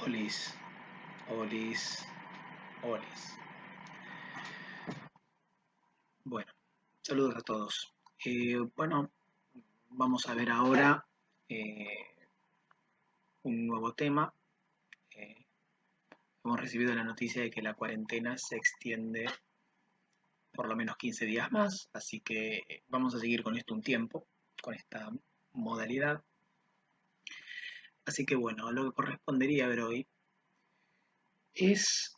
Olis, olis, olis. Bueno, saludos a todos. Bueno, vamos a ver ahora un nuevo tema. Eh, Hemos recibido la noticia de que la cuarentena se extiende por lo menos 15 días más, así que vamos a seguir con esto un tiempo, con esta modalidad. Así que bueno, lo que correspondería ver hoy es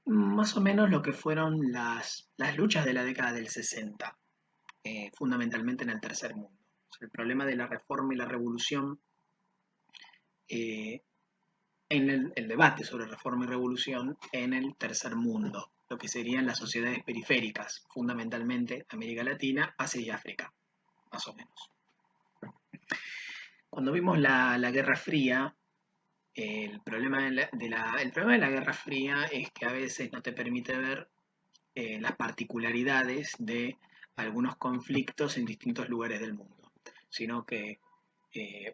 más o menos lo que fueron las luchas de la década del 60, fundamentalmente en el tercer mundo. O sea, el problema de la reforma y la revolución, eh, en el debate sobre reforma y revolución en el tercer mundo, lo que serían las sociedades periféricas, fundamentalmente América Latina, Asia y África, más o menos. Cuando vimos la Guerra Fría, el problema el problema de la Guerra Fría es que a veces no te permite ver las particularidades de algunos conflictos en distintos lugares del mundo, sino que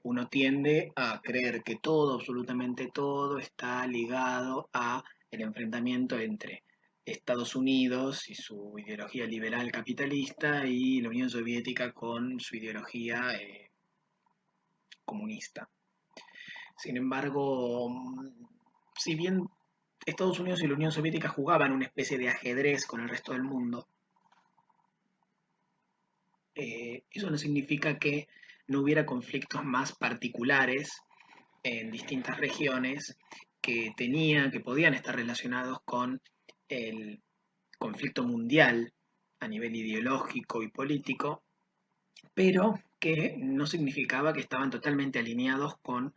uno tiende a creer que todo, absolutamente todo, está ligado a el enfrentamiento entre Estados Unidos y su ideología liberal capitalista y la Unión Soviética con su ideología comunista. Sin embargo, si bien Estados Unidos y la Unión Soviética jugaban una especie de ajedrez con el resto del mundo, eso no significa que no hubiera conflictos más particulares en distintas regiones que podían estar relacionados con el conflicto mundial a nivel ideológico y político, pero que no significaba que estaban totalmente alineados con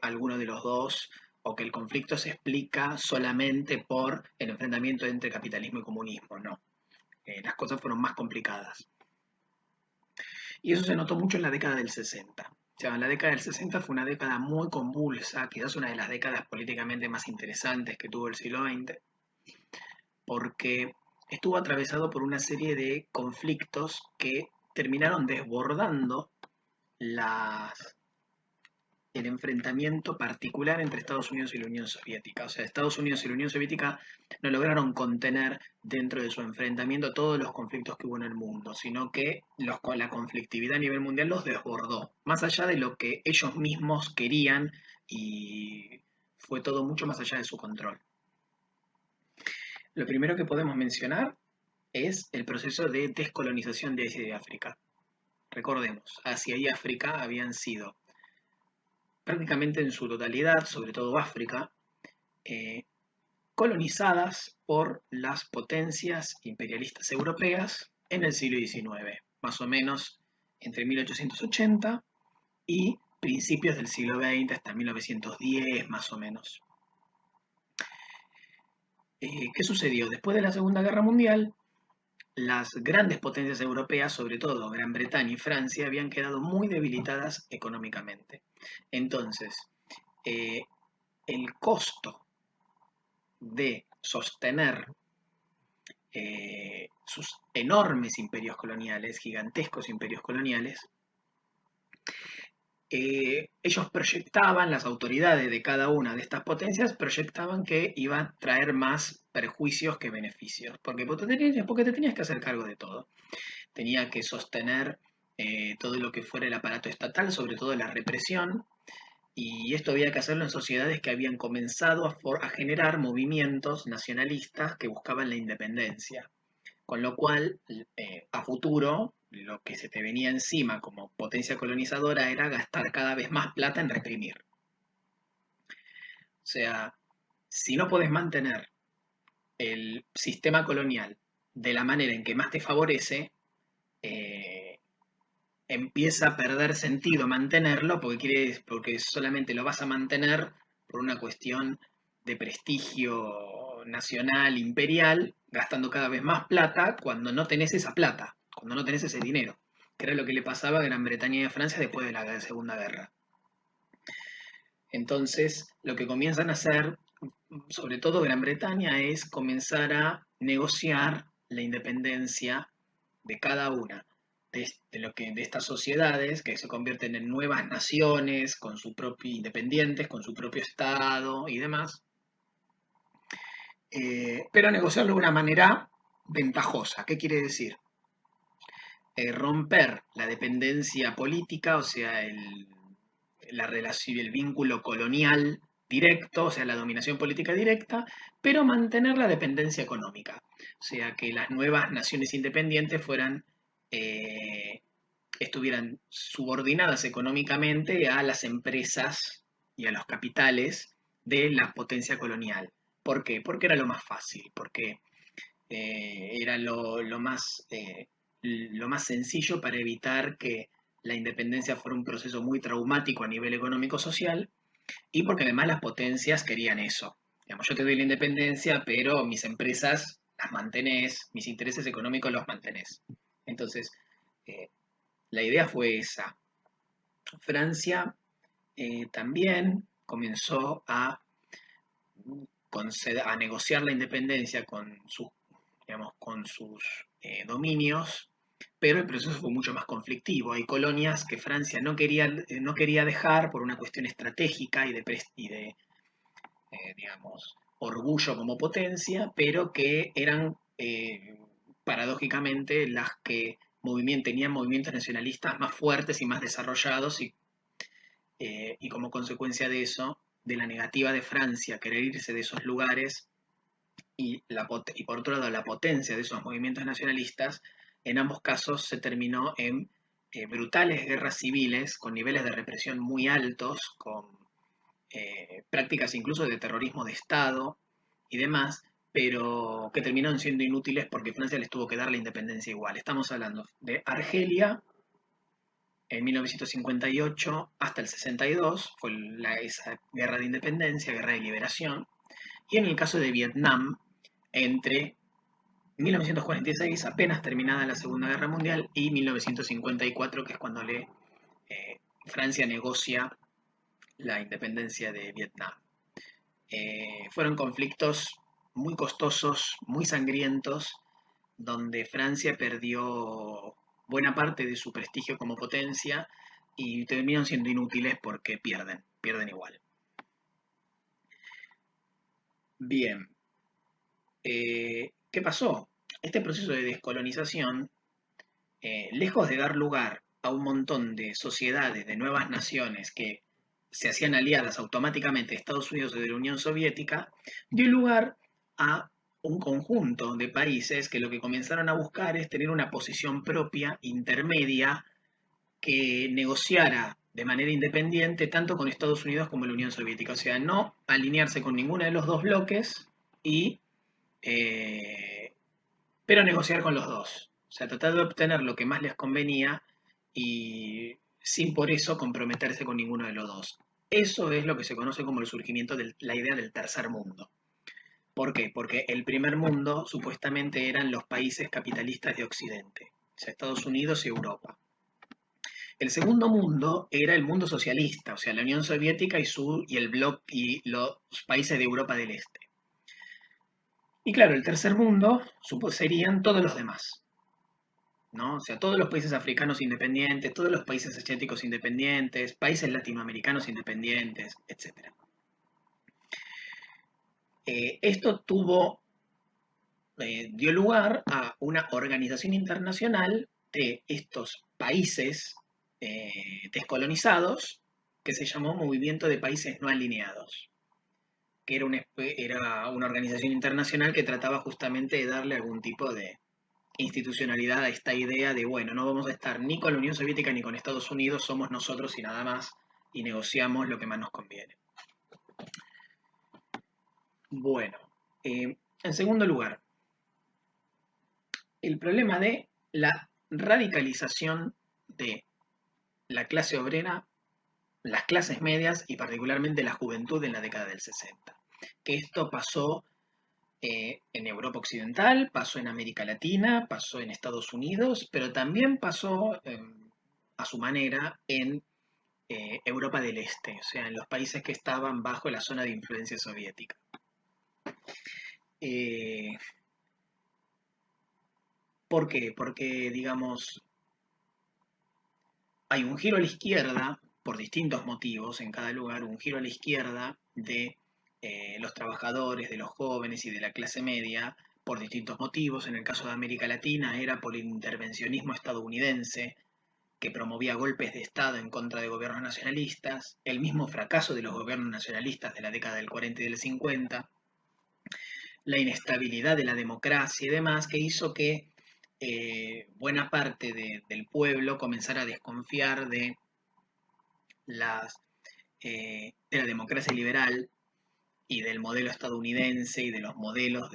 alguno de los dos o que el conflicto se explica solamente por el enfrentamiento entre capitalismo y comunismo, no. Las cosas fueron más complicadas. Y eso se notó mucho en la década del 60. O sea, la década del 60 fue una década muy convulsa, quizás una de las décadas políticamente más interesantes que tuvo el siglo XX, porque estuvo atravesado por una serie de conflictos que terminaron desbordando las, el enfrentamiento particular entre Estados Unidos y la Unión Soviética. O sea, Estados Unidos y la Unión Soviética no lograron contener dentro de su enfrentamiento todos los conflictos que hubo en el mundo, sino que la conflictividad a nivel mundial los desbordó, más allá de lo que ellos mismos querían y fue todo mucho más allá de su control. Lo primero que podemos mencionar es el proceso de descolonización de Asia y África. Recordemos, Asia y África habían sido prácticamente en su totalidad, sobre todo África, eh, colonizadas por las potencias imperialistas europeas en el siglo XIX, más o menos entre 1880 y principios del siglo XX hasta 1910, más o menos. ¿Qué sucedió? Después de la Segunda Guerra Mundial, las grandes potencias europeas, sobre todo Gran Bretaña y Francia, habían quedado muy debilitadas económicamente. Entonces, eh, el costo de sostener sus enormes imperios coloniales, gigantescos imperios coloniales, ellos proyectaban, las autoridades de cada una de estas potencias proyectaban que iba a traer más perjuicios que beneficios, porque te tenías que hacer cargo de todo. Tenía que sostener todo lo que fuera el aparato estatal, sobre todo la represión, y esto había que hacerlo en sociedades que habían comenzado a generar movimientos nacionalistas que buscaban la independencia. Con lo cual, a futuro, lo que se te venía encima como potencia colonizadora era gastar cada vez más plata en reprimir. O sea, si no podés mantener el sistema colonial de la manera en que más te favorece, eh, empieza a perder sentido mantenerlo porque solamente lo vas a mantener por una cuestión de prestigio nacional, imperial, gastando cada vez más plata cuando no tenés esa plata, cuando no tenés ese dinero, que era lo que le pasaba a Gran Bretaña y a Francia después de la Segunda Guerra. Entonces, lo que comienzan a hacer, sobre todo Gran Bretaña, es comenzar a negociar la independencia de cada una de estas sociedades que se convierten en nuevas naciones, con su propio independientes, con su propio Estado y demás, pero negociarlo de una manera ventajosa. ¿Qué quiere decir? Romper la dependencia política, o sea, la relación, el vínculo colonial directo, o sea, la dominación política directa, pero mantener la dependencia económica, o sea, que las nuevas naciones independientes eh, estuvieran subordinadas económicamente a las empresas y a los capitales de la potencia colonial. ¿Por qué? Porque era lo más fácil, porque era lo más sencillo para evitar que la independencia fuera un proceso muy traumático a nivel económico-social y porque además las potencias querían eso. Digamos, yo te doy la independencia, pero mis empresas las mantenés, mis intereses económicos los mantenés. Entonces, eh, la idea fue esa. Francia también comenzó a negociar la independencia con sus dominios, pero el proceso fue mucho más conflictivo. Hay colonias que Francia no quería dejar por una cuestión estratégica digamos, orgullo como potencia, pero que eran paradójicamente las que tenían movimientos nacionalistas más fuertes y más desarrollados y como consecuencia de eso, de la negativa de Francia a querer irse de esos lugares y por otro lado la potencia de esos movimientos nacionalistas, en ambos casos se terminó en brutales guerras civiles con niveles de represión muy altos, con prácticas incluso de terrorismo de Estado y demás, pero que terminaron siendo inútiles porque Francia les tuvo que dar la independencia igual. Estamos hablando de Argelia en 1958 hasta el 62, fue esa guerra de independencia, guerra de liberación, y en el caso de Vietnam, entre 1946, apenas terminada la Segunda Guerra Mundial, y 1954, que es cuando Francia negocia la independencia de Vietnam. Fueron conflictos muy costosos, muy sangrientos, donde Francia perdió buena parte de su prestigio como potencia y terminan siendo inútiles porque pierden igual. Bien, ¿qué pasó? Este proceso de descolonización, lejos de dar lugar a un montón de sociedades, de nuevas naciones que se hacían aliadas automáticamente de Estados Unidos o de la Unión Soviética, dio lugar a un conjunto de países que lo que comenzaron a buscar es tener una posición propia, intermedia, que negociara de manera independiente tanto con Estados Unidos como la Unión Soviética. O sea, no alinearse con ninguno de los dos bloques, eh, pero negociar con los dos. O sea, tratar de obtener lo que más les convenía y sin por eso comprometerse con ninguno de los dos. Eso es lo que se conoce como el surgimiento de la idea del tercer mundo. ¿Por qué? Porque el primer mundo supuestamente eran los países capitalistas de Occidente, o sea, Estados Unidos y Europa. El segundo mundo era el mundo socialista, o sea, la Unión Soviética y el bloc y los países de Europa del Este. Y claro, el tercer mundo serían todos los demás, ¿no? O sea, todos los países africanos independientes, todos los países asiáticos independientes, países latinoamericanos independientes, etc. Esto dio lugar a una organización internacional de estos países descolonizados que se llamó Movimiento de Países No Alineados, que era una organización internacional que trataba justamente de darle algún tipo de institucionalidad a esta idea de, bueno, no vamos a estar ni con la Unión Soviética ni con Estados Unidos, somos nosotros y nada más, y negociamos lo que más nos conviene. Bueno, en segundo lugar, el problema de la radicalización de la clase obrera, las clases medias y particularmente la juventud en la década del 60. Que esto pasó en Europa Occidental, pasó en América Latina, pasó en Estados Unidos, pero también pasó a su manera en Europa del Este, o sea, en los países que estaban bajo la zona de influencia soviética. Eh, ¿Por qué? Porque, digamos, hay un giro a la izquierda por distintos motivos en cada lugar, un giro a la izquierda de los trabajadores, de los jóvenes y de la clase media por distintos motivos. En el caso de América Latina era por el intervencionismo estadounidense que promovía golpes de Estado en contra de gobiernos nacionalistas, el mismo fracaso de los gobiernos nacionalistas de la década del 40 y del 50, la inestabilidad de la democracia y demás, que hizo que buena parte del pueblo comenzara a desconfiar las, de la democracia liberal y del modelo estadounidense y de los modelos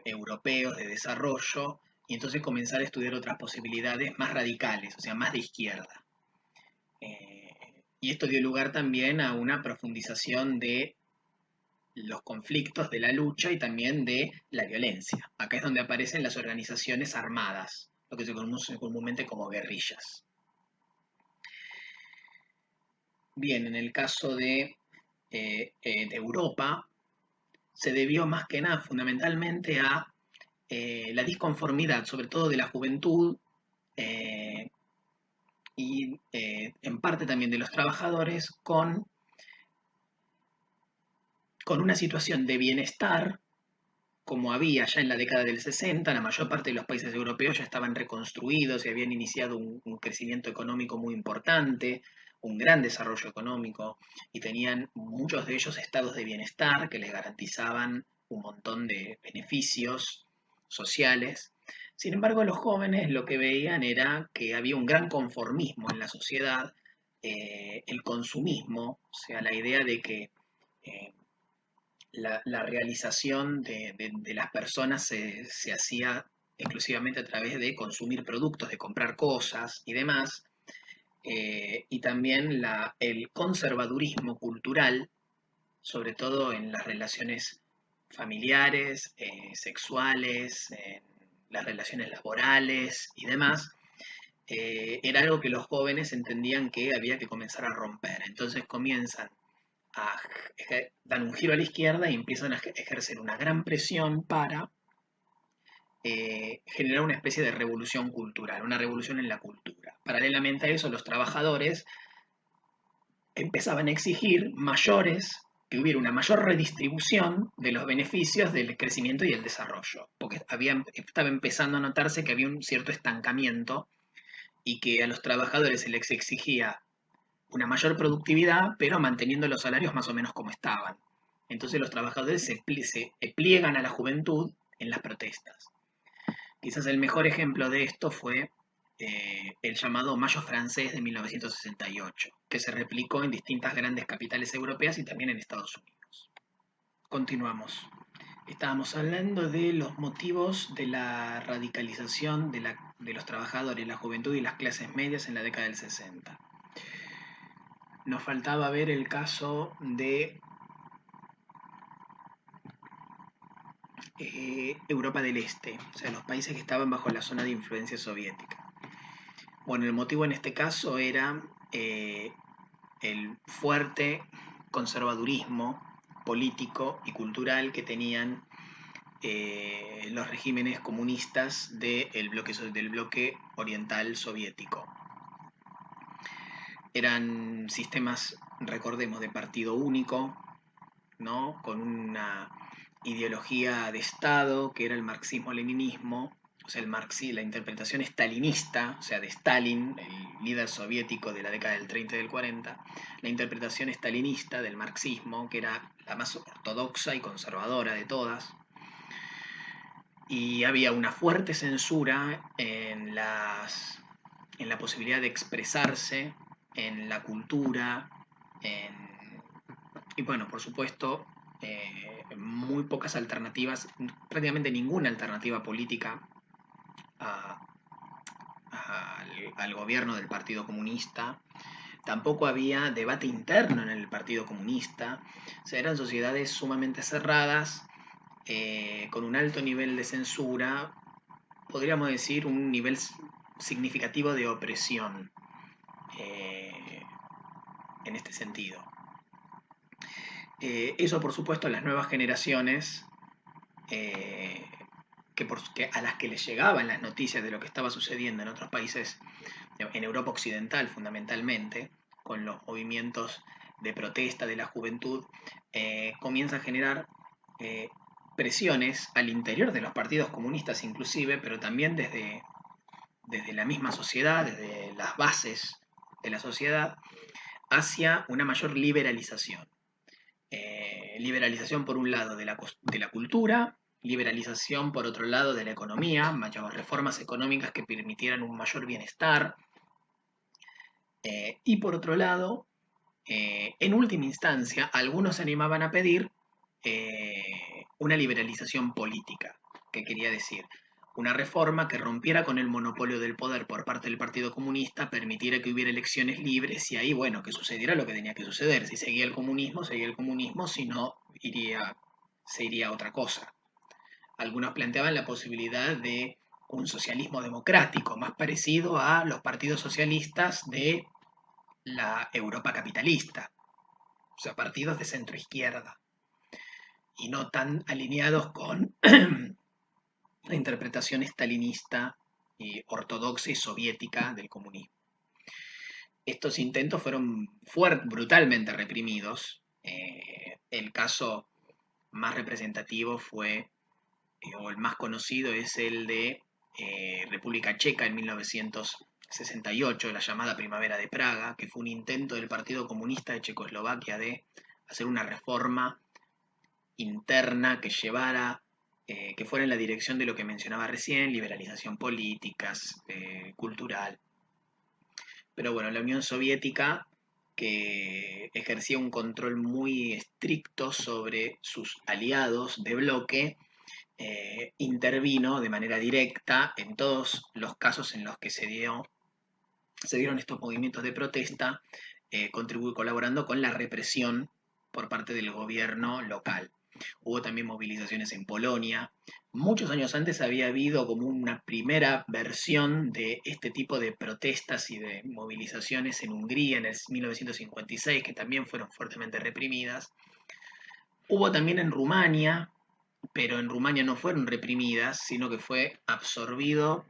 europeos de desarrollo, y entonces comenzar a estudiar otras posibilidades más radicales, o sea, más de izquierda. Y esto dio lugar también a una profundización de los conflictos, de la lucha y también de la violencia. Acá es donde aparecen las organizaciones armadas, lo que se conoce comúnmente como guerrillas. Bien, en el caso de Europa, se debió más que nada fundamentalmente a la disconformidad, sobre todo de la juventud eh, y en parte también de los trabajadores, con una situación de bienestar como había ya en la década del 60, la mayor parte de los países europeos ya estaban reconstruidos y habían iniciado un crecimiento económico muy importante, un gran desarrollo económico, y tenían muchos de ellos estados de bienestar que les garantizaban un montón de beneficios sociales. Sin embargo, los jóvenes lo que veían era que había un gran conformismo en la sociedad, el consumismo, o sea, la idea de que eh, la realización de las personas se hacía exclusivamente a través de consumir productos, de comprar cosas y demás, y también el conservadurismo cultural, sobre todo en las relaciones familiares, sexuales, en las relaciones laborales y demás, era algo que los jóvenes entendían que había que comenzar a romper. Entonces comienzan a, dan un giro a la izquierda y empiezan a ejercer una gran presión para generar una especie de revolución cultural, una revolución en la cultura. Paralelamente a eso, los trabajadores empezaban a exigir que hubiera una mayor redistribución de los beneficios del crecimiento y el desarrollo, porque estaba empezando a notarse que había un cierto estancamiento y que a los trabajadores se les exigía una mayor productividad, pero manteniendo los salarios más o menos como estaban. Entonces los trabajadores se pliegan a la juventud en las protestas. Quizás el mejor ejemplo de esto fue el llamado Mayo francés de 1968, que se replicó en distintas grandes capitales europeas y también en Estados Unidos. Continuamos. Estábamos hablando de los motivos de la radicalización de los trabajadores, la juventud y las clases medias en la década del 60. Nos faltaba ver el caso de Europa del Este, o sea, los países que estaban bajo la zona de influencia soviética. Bueno, el motivo en este caso era el fuerte conservadurismo político y cultural que tenían los regímenes comunistas del bloque oriental soviético. Eran sistemas, recordemos, de partido único, ¿no? Con una ideología de Estado que era el marxismo-leninismo, o sea, la interpretación stalinista, o sea, de Stalin, el líder soviético de la década del 30 y del 40, la interpretación stalinista del marxismo, que era la más ortodoxa y conservadora de todas, y había una fuerte censura en la posibilidad de expresarse, en la cultura, y bueno, por supuesto, muy pocas alternativas, prácticamente ninguna alternativa política a- al gobierno del Partido Comunista. Tampoco había debate interno en el Partido Comunista. O sea, eran sociedades sumamente cerradas, con un alto nivel de censura, podríamos decir un nivel significativo de opresión eh, en este sentido. Eso, por supuesto, las nuevas generaciones eh, a las que les llegaban las noticias de lo que estaba sucediendo en otros países, en Europa Occidental fundamentalmente, con los movimientos de protesta de la juventud, comienza a generar presiones al interior de los partidos comunistas inclusive, pero también desde la misma sociedad, desde las bases de la sociedad, hacia una mayor liberalización. Liberalización por un lado de la cultura, liberalización por otro lado de la economía, mayores reformas económicas que permitieran un mayor bienestar, y por otro lado, en última instancia, algunos se animaban a pedir una liberalización política, que quería decir una reforma que rompiera con el monopolio del poder por parte del Partido Comunista, permitiera que hubiera elecciones libres y ahí, bueno, que sucediera lo que tenía que suceder. Si seguía el comunismo, si no, se iría a otra cosa. Algunos planteaban la posibilidad de un socialismo democrático, más parecido a los partidos socialistas de la Europa capitalista, o sea, partidos de centro izquierda, y no tan alineados con la interpretación stalinista y ortodoxa y soviética del comunismo. Estos intentos fueron brutalmente reprimidos. El caso más representativo fue, o el más conocido, es el de República Checa en 1968, la llamada Primavera de Praga, que fue un intento del Partido Comunista de Checoslovaquia de hacer una reforma interna que llevara, que fuera en la dirección de lo que mencionaba recién, liberalización políticas, cultural. Pero bueno, la Unión Soviética, que ejercía un control muy estricto sobre sus aliados de bloque, intervino de manera directa en todos los casos en los que se dieron estos movimientos de protesta, colaborando con la represión por parte del gobierno local. Hubo también movilizaciones en Polonia. Muchos años antes había habido como una primera versión de este tipo de protestas y de movilizaciones en Hungría en el 1956, que también fueron fuertemente reprimidas. Hubo también en Rumania, pero en Rumania no fueron reprimidas, sino que fue absorbido,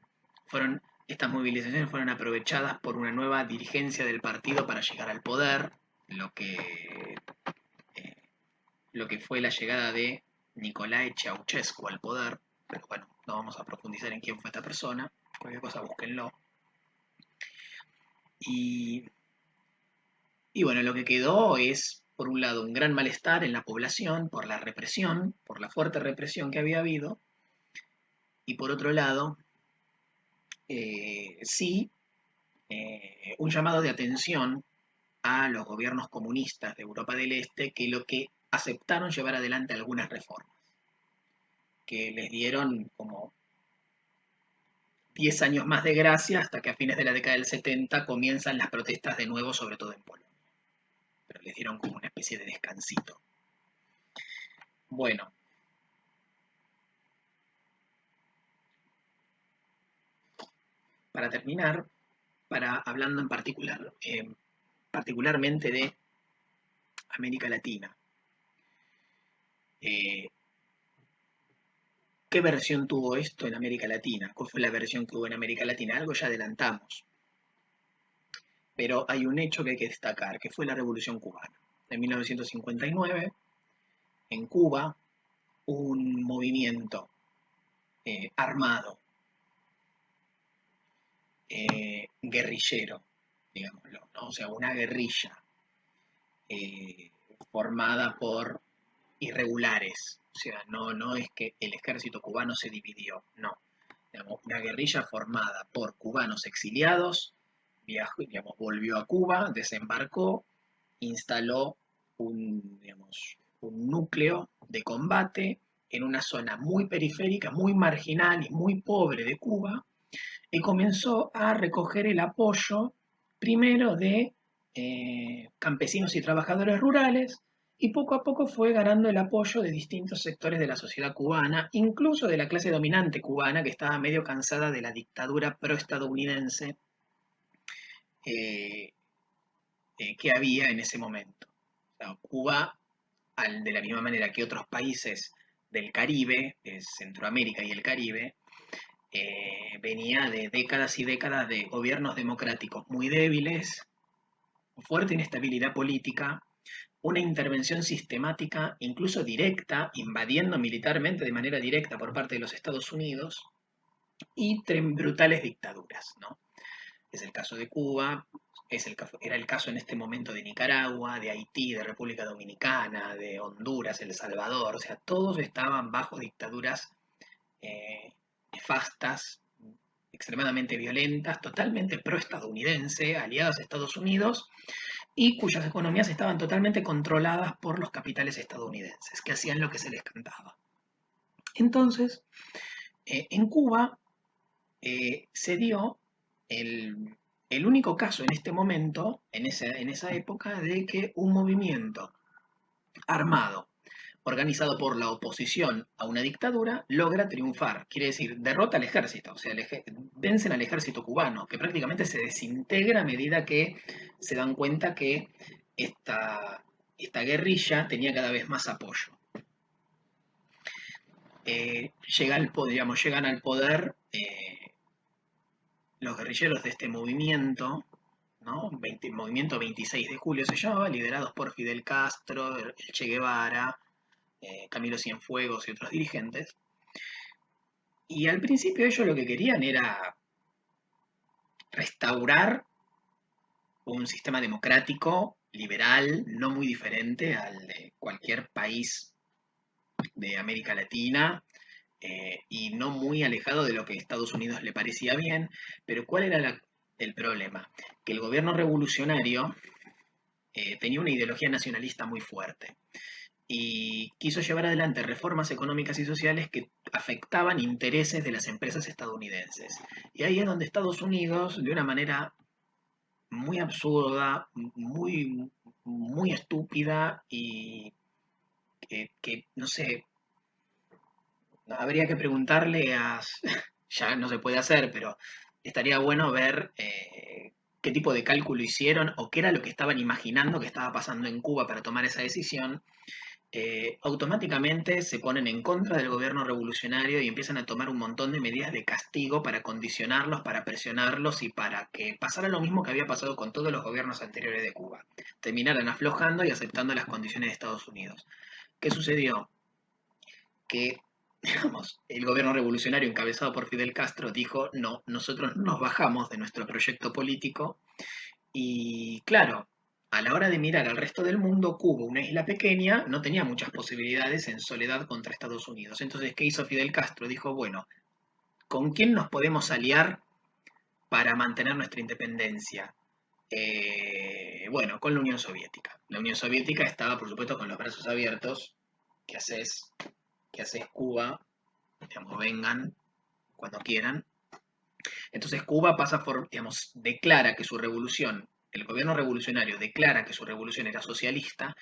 estas movilizaciones fueron aprovechadas por una nueva dirigencia del partido para llegar al poder, lo que, eh, lo que fue la llegada de Nicolae Ceausescu al poder, pero bueno, no vamos a profundizar en quién fue esta persona, cualquier cosa búsquenlo. Y, y bueno, lo que quedó es, por un lado, un gran malestar en la población por la represión, por la fuerte represión que había habido, y por otro lado, sí, un llamado de atención a los gobiernos comunistas de Europa del Este que aceptaron llevar adelante algunas reformas, que les dieron como 10 años más de gracia hasta que a fines de la década del 70 comienzan las protestas de nuevo, sobre todo en Polonia. Pero les dieron como una especie de descansito. Bueno, para terminar, hablando en particular, particularmente de América Latina, eh, ¿qué versión tuvo esto en América Latina? ¿Cuál fue la versión que hubo en América Latina? Algo ya adelantamos. Pero hay un hecho que hay que destacar, que fue la Revolución Cubana. En 1959, en Cuba, un movimiento armado, guerrillero, digámoslo, ¿no? O sea, una guerrilla eh, formada por irregulares. O sea, no es que el ejército cubano se dividió, no. Digamos, una guerrilla formada por cubanos exiliados, volvió a Cuba, desembarcó, instaló un núcleo de combate en una zona muy periférica, muy marginal y muy pobre de Cuba, y comenzó a recoger el apoyo primero de campesinos y trabajadores rurales, y poco a poco fue ganando el apoyo de distintos sectores de la sociedad cubana, incluso de la clase dominante cubana, que estaba medio cansada de la dictadura proestadounidense eh, que había en ese momento. O sea, Cuba, de la misma manera que otros países del Caribe, de Centroamérica y el Caribe, venía de décadas y décadas de gobiernos democráticos muy débiles, fuerte inestabilidad política, una intervención sistemática, incluso directa, invadiendo militarmente de manera directa por parte de los Estados Unidos, y brutales dictaduras, ¿no? Es el caso de Cuba, era el caso en este momento de Nicaragua, de Haití, de República Dominicana, de Honduras, El Salvador, o sea, todos estaban bajo dictaduras eh, nefastas, extremadamente violentas, totalmente pro-estadounidense, aliadas a Estados Unidos, y cuyas economías estaban totalmente controladas por los capitales estadounidenses, que hacían lo que se les cantaba. Entonces, en Cuba se dio el, el único caso en este momento, en esa época, de que un movimiento armado, organizado por la oposición a una dictadura, logra triunfar. Quiere decir, derrota al ejército, o sea, vencen al ejército cubano, que prácticamente se desintegra a medida que se dan cuenta que esta guerrilla tenía cada vez más apoyo. Llegan al poder los guerrilleros de este movimiento, ¿no? Movimiento 26 de julio se llamaba, liderados por Fidel Castro, el Che Guevara, Camilo Cienfuegos y otros dirigentes. Y al principio ellos lo que querían era restaurar un sistema democrático, liberal, no muy diferente al de cualquier país de América Latina, y no muy alejado de lo que a Estados Unidos le parecía bien. Pero ¿cuál era el problema? Que el gobierno revolucionario tenía una ideología nacionalista muy fuerte y quiso llevar adelante reformas económicas y sociales que afectaban intereses de las empresas estadounidenses. Y ahí es donde Estados Unidos, de una manera muy absurda, muy estúpida y no sé, habría que preguntarle a... ya no se puede hacer, pero estaría bueno ver qué tipo de cálculo hicieron o qué era lo que estaban imaginando que estaba pasando en Cuba para tomar esa decisión. Automáticamente se ponen en contra del gobierno revolucionario y empiezan a tomar un montón de medidas de castigo para condicionarlos, para presionarlos y para que pasara lo mismo que había pasado con todos los gobiernos anteriores de Cuba. Terminaran aflojando y aceptando las condiciones de Estados Unidos. ¿Qué sucedió? Que, digamos, el gobierno revolucionario encabezado por Fidel Castro dijo, no, nosotros nos bajamos de nuestro proyecto político y claro, a la hora de mirar al resto del mundo, Cuba, una isla pequeña, no tenía muchas posibilidades en soledad contra Estados Unidos. Entonces, ¿qué hizo Fidel Castro? Dijo, bueno, ¿con quién nos podemos aliar para mantener nuestra independencia? Bueno, con la Unión Soviética. La Unión Soviética estaba, por supuesto, con los brazos abiertos. ¿Qué haces? ¿Qué haces, Cuba? Digamos, vengan cuando quieran. Entonces Cuba pasa por, digamos, declara que su revolución, el gobierno revolucionario declara que su revolución era socialista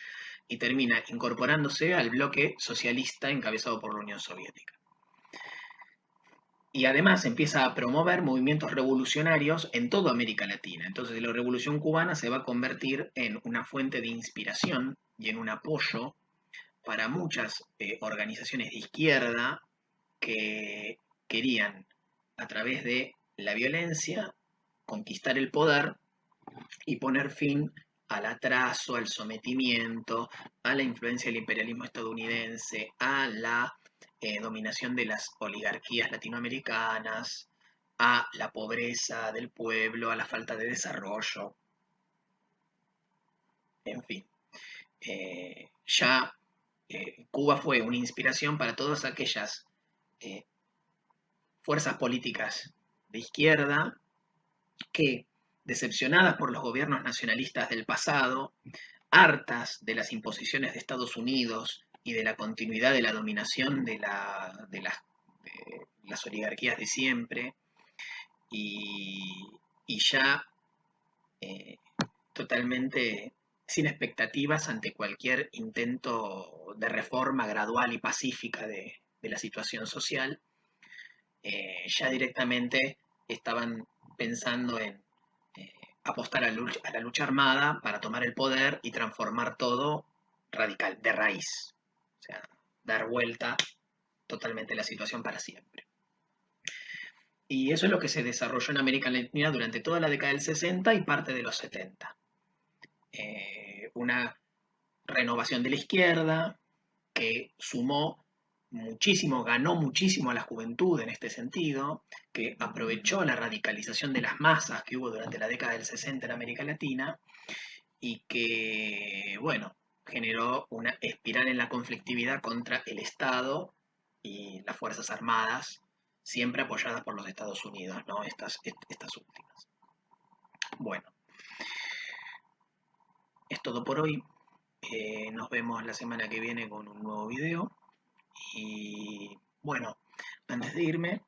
y termina incorporándose al bloque socialista encabezado por la Unión Soviética. Y además empieza a promover movimientos revolucionarios en toda América Latina. Entonces la revolución cubana se va a convertir en una fuente de inspiración y en un apoyo para muchas organizaciones de izquierda que querían, a través de la violencia, conquistar el poder y poner fin al atraso, al sometimiento, a la influencia del imperialismo estadounidense, a la dominación de las oligarquías latinoamericanas, a la pobreza del pueblo, a la falta de desarrollo, en fin. Ya Cuba fue una inspiración para todas aquellas eh, fuerzas políticas de izquierda que, decepcionadas por los gobiernos nacionalistas del pasado, hartas de las imposiciones de Estados Unidos y de la continuidad de la dominación de las oligarquías de siempre, y, y ya eh, totalmente sin expectativas ante cualquier intento de reforma gradual y pacífica de la situación social, ya directamente estaban pensando en eh, apostar a la lucha armada para tomar el poder y transformar todo radical, de raíz. O sea, dar vuelta totalmente la situación para siempre. Y eso es lo que se desarrolló en América Latina durante toda la década del 60 y parte de los 70. Una renovación de la izquierda que sumó muchísimo, ganó muchísimo a la juventud en este sentido, que aprovechó la radicalización de las masas que hubo durante la década del 60 en América Latina y que, bueno, generó una espiral en la conflictividad contra el Estado y las Fuerzas Armadas, siempre apoyadas por los Estados Unidos, ¿no? Estas últimas. Bueno, es todo por hoy. Nos vemos la semana que viene con un nuevo video. Y bueno, antes de irme,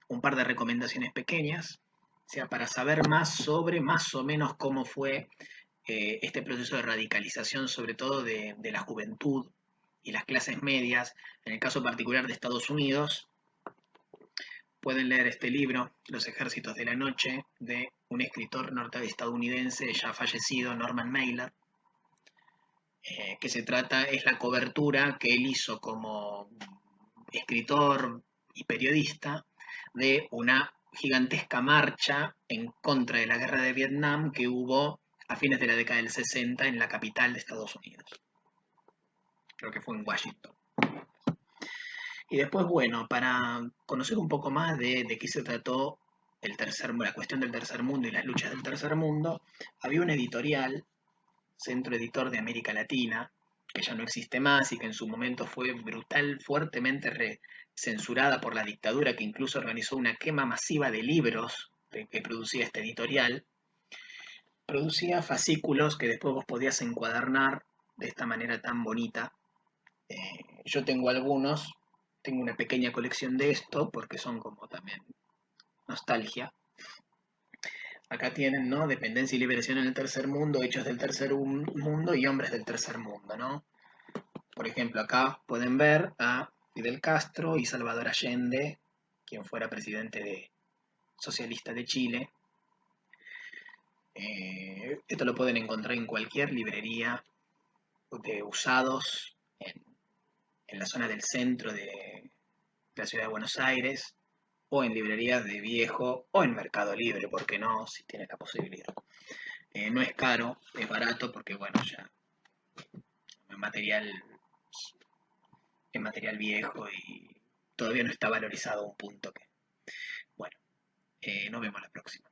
un par de recomendaciones pequeñas, o sea, para saber más sobre más o menos cómo fue este proceso de radicalización, sobre todo de la juventud y las clases medias, en el caso particular de Estados Unidos, pueden leer este libro, Los Ejércitos de la Noche, de un escritor estadounidense ya fallecido, Norman Mailer, que se trata, es la cobertura que él hizo como escritor y periodista de una gigantesca marcha en contra de la guerra de Vietnam que hubo a fines de la década del 60 en la capital de Estados Unidos. Creo que fue en Washington. Y después, bueno, para conocer un poco más de qué se trató la cuestión del tercer mundo y las luchas del tercer mundo, había un editorial, Centro Editor de América Latina, que ya no existe más y que en su momento fue fuertemente censurada por la dictadura, que incluso organizó una quema masiva de libros que producía este editorial. Producía fascículos que después vos podías encuadernar de esta manera tan bonita. Yo tengo algunos, tengo una pequeña colección de esto porque son como también nostalgia. Acá tienen, ¿no? Dependencia y liberación en el tercer mundo, hechos del tercer mundo y hombres del tercer mundo, ¿no? Por ejemplo, acá pueden ver a Fidel Castro y Salvador Allende, quien fuera socialista de Chile. Esto lo pueden encontrar en cualquier librería de usados en la zona del centro de la ciudad de Buenos Aires, o en librerías de viejo, o en Mercado Libre, ¿por qué no? Si tienes la posibilidad. No es caro, es barato, porque bueno, ya es material viejo y todavía no está valorizado a un punto que, bueno, nos vemos la próxima.